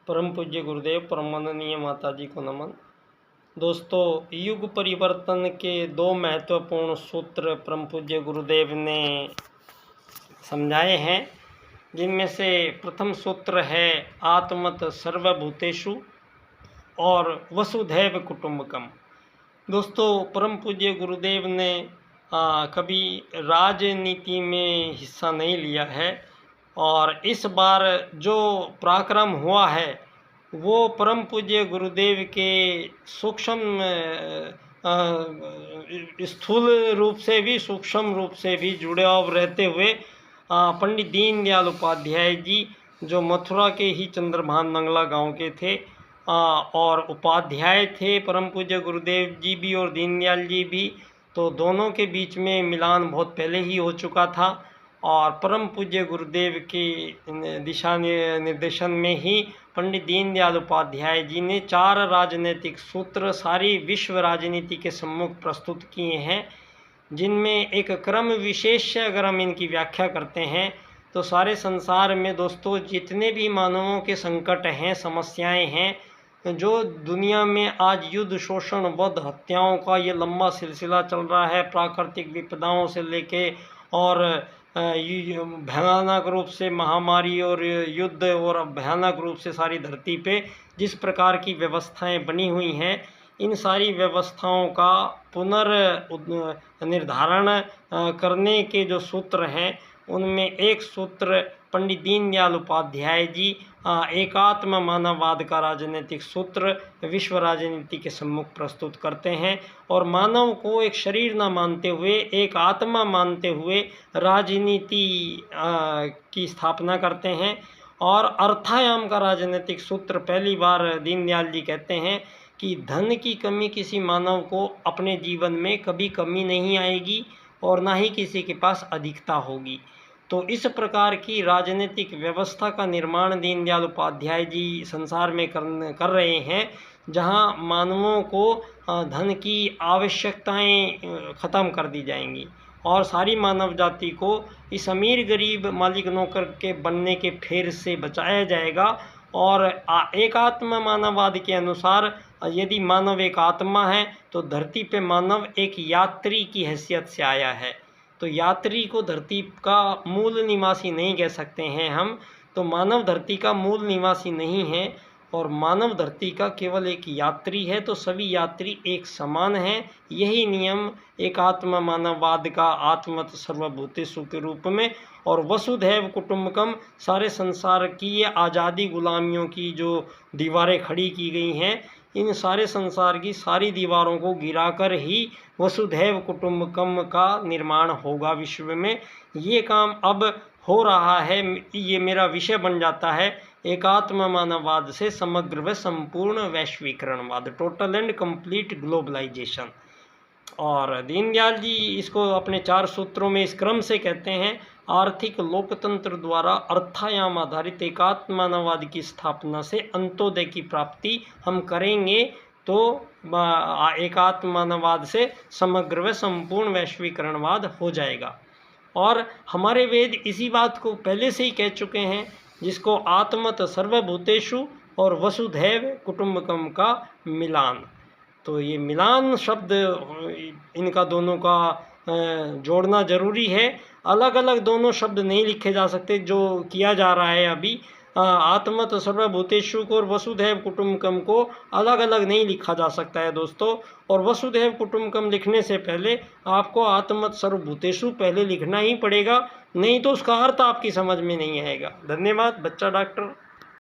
परम पूज्य गुरुदेव परमाननीय माता जी को नमन। दोस्तों, युग परिवर्तन के दो महत्वपूर्ण सूत्र परम पूज्य गुरुदेव ने समझाए हैं, जिनमें से प्रथम सूत्र है आत्मत सर्वभूतेषु और वसुधैव कुटुंबकम। दोस्तों, परम पूज्य गुरुदेव ने कभी राजनीति में हिस्सा नहीं लिया है और इस बार जो पराक्रम हुआ है वो परम पूज्य गुरुदेव के सूक्ष्म स्थूल रूप से भी सूक्ष्म रूप से भी जुड़े हुए रहते हुए पंडित दीनदयाल उपाध्याय जी, जो मथुरा के ही चंद्रभान नंगला गांव के थे और उपाध्याय थे परम पूज्य गुरुदेव जी भी और दीनदयाल जी भी, तो दोनों के बीच में मिलान बहुत पहले ही हो चुका था और परम पूज्य गुरुदेव के दिशा निर्देशन में ही पंडित दीनदयाल उपाध्याय जी ने 4 राजनीतिक सूत्र सारी विश्व राजनीति के सम्मुख प्रस्तुत किए हैं, जिनमें एक क्रम विशेष से अगर हम इनकी व्याख्या करते हैं तो सारे संसार में दोस्तों जितने भी मानवों के संकट हैं, समस्याएं हैं, जो दुनिया में आज युद्ध, शोषण, वध, हत्याओं का ये लंबा सिलसिला चल रहा है, प्राकृतिक विपदाओं से लेके और भयानक रूप से महामारी और युद्ध और भयानक रूप से सारी धरती पे जिस प्रकार की व्यवस्थाएं बनी हुई हैं, इन सारी व्यवस्थाओं का पुनर्निर्धारण करने के जो सूत्र हैं उनमें एक सूत्र पंडित दीनदयाल उपाध्याय जी एकात्म मानववाद का राजनीतिक सूत्र विश्व राजनीति के सम्मुख प्रस्तुत करते हैं और मानव को एक शरीर न मानते हुए एक आत्मा मानते हुए राजनीति की स्थापना करते हैं। और अर्थायाम का राजनीतिक सूत्र पहली बार दीनदयाल जी कहते हैं कि धन की कमी किसी मानव को अपने जीवन में कभी कमी नहीं आएगी और ना ही किसी के पास अधिकता होगी। तो इस प्रकार की राजनीतिक व्यवस्था का निर्माण दीनदयाल उपाध्याय जी संसार में कर रहे हैं, जहां मानवों को धन की आवश्यकताएं ख़त्म कर दी जाएंगी और सारी मानव जाति को इस अमीर गरीब मालिक नौकर के बनने के फेर से बचाया जाएगा। और एकात्म मानववाद के अनुसार यदि मानव एक आत्मा है तो धरती पे मानव एक यात्री की हैसियत से आया है, तो यात्री को धरती का मूल निवासी नहीं कह सकते हैं हम। तो मानव धरती का मूल निवासी नहीं है और मानव धरती का केवल एक यात्री है, तो सभी यात्री एक समान हैं। यही नियम एकात्म मानववाद का आत्मत सर्वभूतेषु के रूप में और वसुधैव कुटुंबकम, सारे संसार की ये आज़ादी गुलामियों की जो दीवारें खड़ी की गई हैं, इन सारे संसार की सारी दीवारों को गिराकर ही वसुधैव कुटुंबकम का निर्माण होगा विश्व में। ये काम अब हो रहा है। ये मेरा विषय बन जाता है एकात्म मानववाद से समग्र व संपूर्ण वैश्वीकरणवाद, टोटल एंड कंप्लीट ग्लोबलाइजेशन। और दीनदयाल जी इसको अपने 4 सूत्रों में इस क्रम से कहते हैं, आर्थिक लोकतंत्र द्वारा अर्थायाम आधारित एकात्म मानववाद की स्थापना से अंत्योदय की प्राप्ति हम करेंगे तो एकात्म मानववाद से समग्र व संपूर्ण वैश्वीकरणवाद हो जाएगा। और हमारे वेद इसी बात को पहले से ही कह चुके हैं, जिसको आत्मत सर्वभूतेषु और वसुधैव कुटुंबकम का मिलान। तो ये मिलान शब्द इनका दोनों का जोड़ना जरूरी है। अलग अलग दोनों शब्द नहीं लिखे जा सकते, जो किया जा रहा है अभी। आत्मत सर्वभूतेषु को और वसुधैव कुटुंबकम को अलग अलग नहीं लिखा जा सकता है दोस्तों। और वसुधैव कुटुंबकम लिखने से पहले आपको आत्मत सर्वभूतेषु पहले लिखना ही पड़ेगा, नहीं तो उसका अर्थ आपकी समझ में नहीं आएगा। धन्यवाद। बच्चा डॉक्टर।